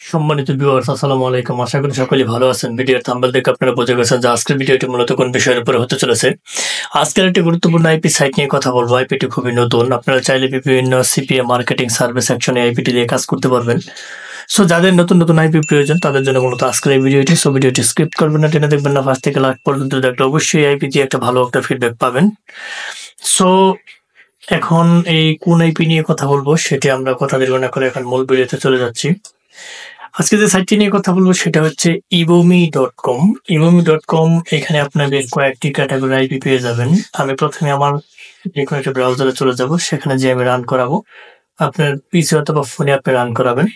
সম্মানিত ভিউয়ার্স, আসসালামু আলাইকুম। আশা করি সকলেই ভালো আছেন। ভিডিওর থাম্বনেল দেখে আপনারা বুঝে গেছেন যে আজকের ভিডিওটি মূলত কোন বিষয়ের উপরে হতে চলেছে। আজকের একটি গুরুত্বপূর্ণ আইপি সাইট নিয়ে কথা বলবো। আইপিটি খুবই নতুন। আপনারা চাইলে বিভিন্ন সিপিএ মার্কেটিং সার্ভিস সেকশনে আইপিটি দিয়ে কাজ করতে পারবেন। সো যাদের নতুন নতুন আইপি প্রয়োজন তাদের জন্য মূলত আজকের এই ভিডিওটি। সো ভিডিওটি স্কিপ করবেন না, টেনে দেখবেন না, ফার্স্ট থেকে লাস্ট পর্যন্ত দেখলে অবশ্যই আইপি দিয়ে একটা ভালো একটা ফিডব্যাক পাবেন। সো এখন এই কোন আইপি নিয়ে কথা বলবো সেটি আমরা কথা দীর্ঘ না করে এখন মূল ভিডিওতে চলে যাচ্ছি। আজকে যে সাইটটি নিয়ে কথা বলবো সেটা হচ্ছে ibomi.com। ibomi.com এখানে আপনাদের কয়েকটি ক্যাটাগরি আইপি পেয়ে যাবেন। আমি প্রথমে আমার যে কোনো একটা ব্রাউজারে চলে যাব, সেখানে যে আমি রান করাবো। আপনার পিসি অথবা ফোনে আপনি রান করাবেন।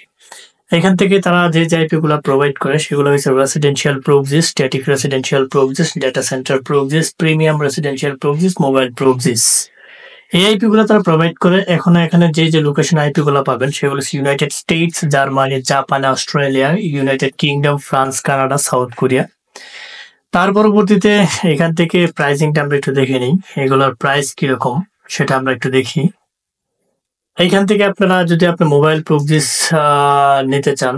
এখান থেকে তারা যে আইপি গুলা প্রোভাইড করে সেগুলো হচ্ছে residential proxies, static residential proxies, data centre proxies, premium residential proxies, mobile proxies. এই আইপি গুলো তারা প্রোভাইড করে। এখানে যে লোকেশন আইপি গুলো পাবেন সেগুলো হচ্ছে United states, Germany, Japan, Australia, United kingdom, France, Canada, south Korea. তার পরবর্তীতে এখান থেকে প্রাইসিংটা আমরা একটু দেখে নিই, এগুলোর প্রাইস কিরকম সেটা আমরা একটু দেখি। এইখান থেকে আপনারা যদি আপনি মোবাইল প্রক্সিস নিতে চান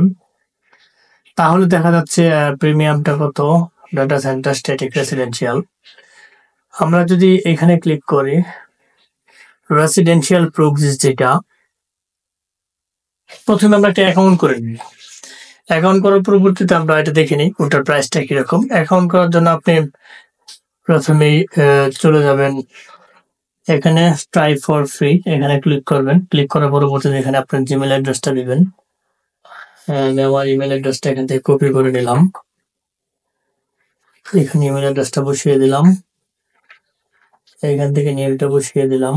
তাহলে দেখা যাচ্ছে প্রিমিয়ামটা কত, ডাটা সেন্টার, স্ট্যাটিক রেসিডেন্সিয়াল। আমরা যদি এখানে ক্লিক করি রেসিডেন্সিয়াল প্রক্সিস, যেটা প্রথমে আমরা একটা অ্যাকাউন্ট করে নিই। অ্যাকাউন্ট করার পরবর্তীতে আমরা এটা দেখে নিই ওটার প্রাইসটা কিরকম। অ্যাকাউন্ট করার জন্য আপনি প্রথমেই চলে যাবেন এখানে ট্রাই ফর ফ্রি, এখানে ক্লিক করবেন। ক্লিক করার পরবর্তীতে এখানে আপনার জিমেল অ্যাড্রেসটা দিবেন। আমি আমার ইমেল অ্যাড্রেসটা এখান থেকে কপি করে নিলাম, এখানে ইমেল অ্যাড্রেসটা বসিয়ে দিলাম, এখান থেকে নেমটা বসিয়ে দিলাম,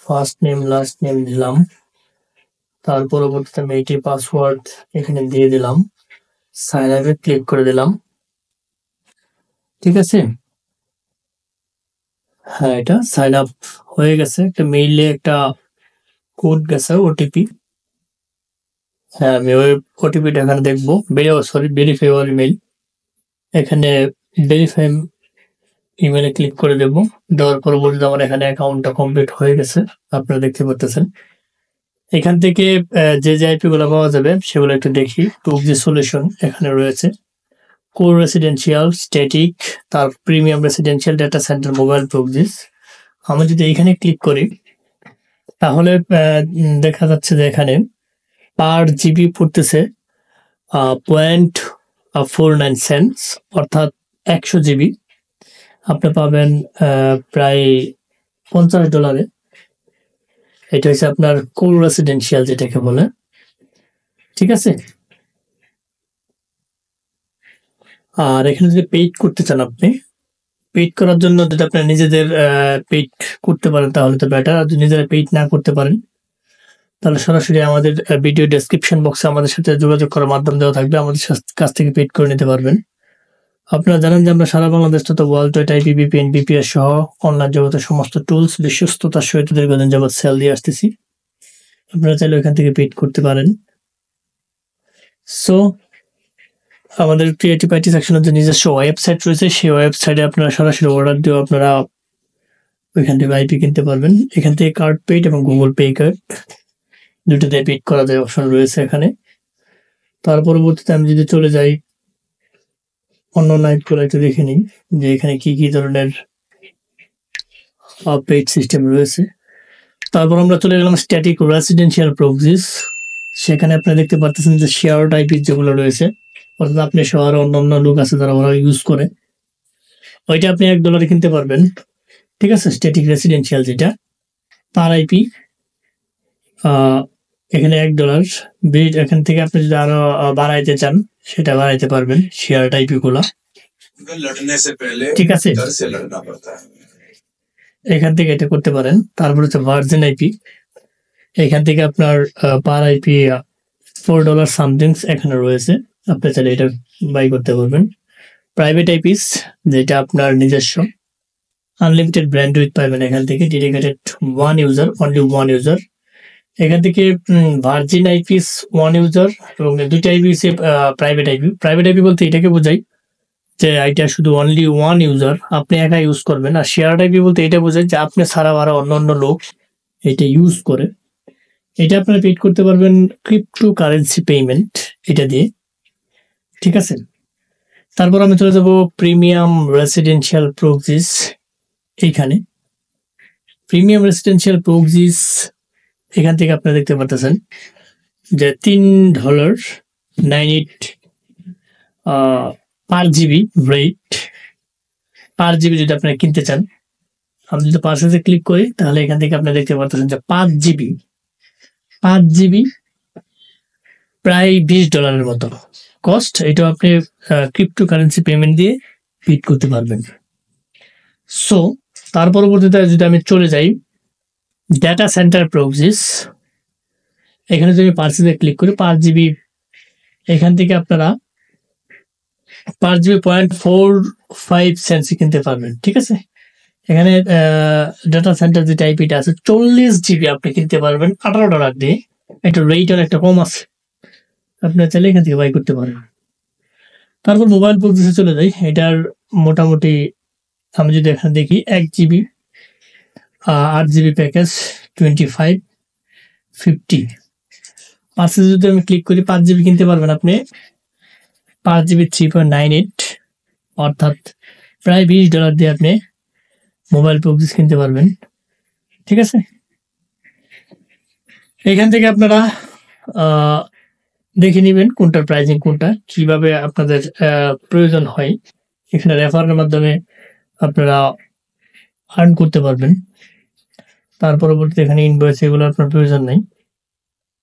ফার্স্ট নেম লাস্ট নেম দিলাম। তার পরবর্তীতে আমি এইটি পাসওয়ার্ড এখানে দিয়ে দিলাম, সাইন আপে ক্লিক করে দিলাম। ঠিক আছে, হ্যাঁ এটা সাইন আপ হয়ে গেছে। একটা মেইলে একটা কোড গেছে, ওটিপি। হ্যাঁ আমি ওই ওটিপিটা এখানে দেখবো। ভেরিফাই ওর ইমেল, এখানে ভেরিফাই ইমেলে ক্লিক করে দেবো। দেওয়ার পরবর্তীতে আমার এখানে অ্যাকাউন্টটা কমপ্লিট হয়ে গেছে, আপনারা দেখতে পাচ্ছেন। এখান থেকে যে আইপি গুলো পাওয়া যাবে সেগুলো একটু দেখি। প্রক্সি সলিউশন এখানে রয়েছে, কোর রেসিডেন্সিয়াল, স্ট্যাটিক, তার premium residential, data centre, mobile proxies. আমি যদি এখানে ক্লিক করি তাহলে দেখা যাচ্ছে যে এখানে পার জিবি পড়তেছে 0.49 সেন্টস, অর্থাৎ 100 জিবি আপনি পাবেন প্রায় $50। এটা হচ্ছে আপনার কোর রেসিডেন্সিয়াল যেটাকে বলে। ঠিক আছে, আর এখানে যদি পেইড করতে চান, আপনি পেইড করার জন্য যদি আপনি নিজেদের পেইড করতে পারেন তাহলে তো বেটার। আর যদি নিজেরা পেইড না করতে পারেন তাহলে সরাসরি আমাদের ভিডিও ডেসক্রিপশন বক্সে আমাদের সাথে যোগাযোগ করার মাধ্যম দেওয়া থাকবে, আমাদের কাছ থেকে পেইড করে নিতে পারবেন। আপনারা জানেন যে আমরা সারা বাংলাদেশ তথা world wide IP, VPN, BPS সহ অনলাইন জগতের সমস্ত টুলস বিশ্বস্ততার সহিত দীর্ঘদিন যাবৎ সেল দিয়ে আসতেছি। আপনারা চাইলে ওইখান থেকে পেইড করতে পারেন। সো আমাদের ক্রিয়েটিভ আইটি সেকশনের যে নিজস্ব ওয়েবসাইট রয়েছে সেই ওয়েবসাইটে আপনারা সরাসরি অর্ডার দিয়েও আপনারা ওইখান থেকে আইপি কিনতে পারবেন। এখান থেকে কার্ড পেইড এবং গুগল পে কার্ড দুটোতে পেইড করা যায় অপশন রয়েছে এখানে। তার পরবর্তীতে আমি যদি চলে যাই অন্য নাইটগুলো একটু দেখে নিই যে এখানে কি ধরনের পেইড সিস্টেম রয়েছে। তারপর আমরা চলে গেলাম স্ট্যাটিক রেসিডেন্সিয়াল প্রক্সিস। সেখানে আপনারা দেখতে পাচ্ছেন যে শেয়ার আইপি যেগুলো রয়েছে, অর্থাৎ আপনি সহ আরো অন্য লোক আছে যারা ওরা ইউজ করে, ওইটা আপনি $1 কিনতে পারবেন। ঠিক আছে, স্ট্যাটিক রেসিডেন্সিয়াল যেটা, তার আইপি এখানে $1। এখান থেকে আপনি যদি আরো বাড়াইতে চান সেটা বাড়াইতে পারবেন শেয়ার আইপি গুলা। ঠিক আছে, এখান থেকে এটা করতে পারেন। তারপর হচ্ছে ভার্জিন আইপি, এখান থেকে আপনার পার আইপি $4 সামথিং এখানে রয়েছে, আপনি চাইলে এটা বাই করতে পারবেন। প্রাইভেট আইপিস যেটা আপনার নিজস্ব, আনলিমিটেড ব্র্যান্ডউইথ পাবেন এখান থেকে, ডেডিকেটেড অনলি ওয়ান ইউজার। এখান থেকে ভার্জিন আইপিস 1 ইউজার এবং 2টা আইপি হচ্ছে প্রাইভেট আইপি। প্রাইভেট আইপি বলতে এটাকে বোঝায় যে এটা শুধু অনলি 1 ইউজার, আপনি একা ইউজ করবেন। আর শেয়ার আইপি বলতে এটা বোঝায় যে আপনি ছাড়া আরো অন্য লোক এটা ইউজ করে। এটা আপনারা পেড করতে পারবেন ক্রিপ্টো কারেন্সি পেমেন্ট এটা দিয়ে, ঠিক আছে। তারপর আমি চলে যাব প্রিমিয়াম রেসিডেন্সিয়াল প্রক্সিস। এইখানে প্রিমিয়াম রেসিডেন্সিয়াল প্রক্সিস এখান থেকে আপনারা দেখতে পাচ্ছেন যে $3.98 পার জিবি রেট, পার জিবি যদি আপনারা কিনতে চান। আমি যদি পারচেজে ক্লিক করি তাহলে এখান থেকে আপনারা দেখতে পাচ্ছেন যে 5 জিবি প্রায় $20 মতো কস্ট। এটা আপনি ক্রিপ্টো কারেন্সি পেমেন্ট দিয়ে পেড করতে পারবেন। সো তার পরবর্তীতে যদি আমি চলে যাই ডাটা সেন্টার প্রক্সিস, এখানে যদি পারচেজে ক্লিক করি 5 জিবি, এখান থেকে আপনারা 5 জিবি $0.45 কিনতে পারবেন, ঠিক আছে। এখানে ডাটা সেন্টার যে আইপিটা আছে 40 জিবি আপনি কিনতে পারবেন $18 দিয়ে। একটা রেট অনেকটা কম আছে, আপনারা চাইলে এখান থেকে বাই করতে পারেন। তারপর মোবাইল প্রক্সিসে চলে যাই। এটার মোটামুটি আমি যদি এখানে দেখি 1 জিবি 8 জিবি প্যাকেজ 2550। পাঁচে যদি আমি ক্লিক করি 5 জিবি কিনতে পারবেন আপনি 5 জিবি 3.98, অর্থাৎ প্রায় $20 দিয়ে আপনি মোবাইল প্রক্সিস কিনতে পারবেন, ঠিক আছে। এখান থেকে আপনারা দেখে নেবেন কোনটার প্রাইসিং কোনটা, কিভাবে আপনাদের প্রয়োজন হয়। এখানে রেফারের মাধ্যমে আপনারা আর্ন করতে পারবেন। তার পরবর্তীতে এখানে ইনভয়েস এগুলো আপনার প্রয়োজন নেই।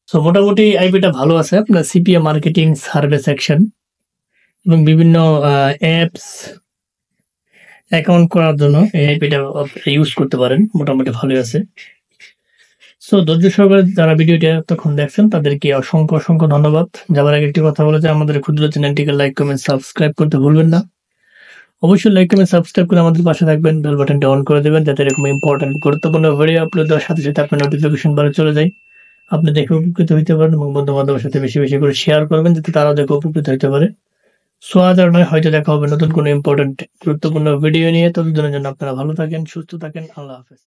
সো মোটামুটি আইপিটা ভালো আছে। আপনার সিপিএ মার্কেটিং সার্ভে সেকশন এবং বিভিন্ন অ্যাপস অ্যাকাউন্ট করার জন্য এই আইপিটা ইউজ করতে পারেন, মোটামুটি ভালোই আছে। সো ধৈর্য সহকারে যারা ভিডিওটি এতক্ষণ দেখছেন তাদেরকে অসংখ্য ধন্যবাদ। যাবার আগে একটি কথা বলে যে আমাদের ক্ষুদ্র চ্যানেলটিকে লাইক কমেন্ট সাবস্ক্রাইব করতে ভুলবেন না। অবশ্যই লাইক কমেন্ট সাবস্ক্রাইব করে আমাদের পাশে থাকবেন, বেল বাটনটি অন করে দেবেন যাতে এরকম ইম্পর্টেন্ট গুরুত্বপূর্ণ ভিডিও আপলোড দেওয়ার সাথে সাথে আপনার নোটিফিকেশন বারে চলে যায়, আপনি দেখে উপকৃত হইতে পারেন এবং বন্ধু বান্ধবের সাথে বেশি বেশি করে শেয়ার করবেন যাতে তারাও দেখে উপকৃত হতে পারে। সো আজ আর নয়, হয়তো দেখা হবে নতুন কোনো ইম্পর্টেন্ট গুরুত্বপূর্ণ ভিডিও নিয়ে। ততদিনের জন্য আপনারা ভালো থাকেন, সুস্থ থাকেন। আল্লাহ হাফেজ।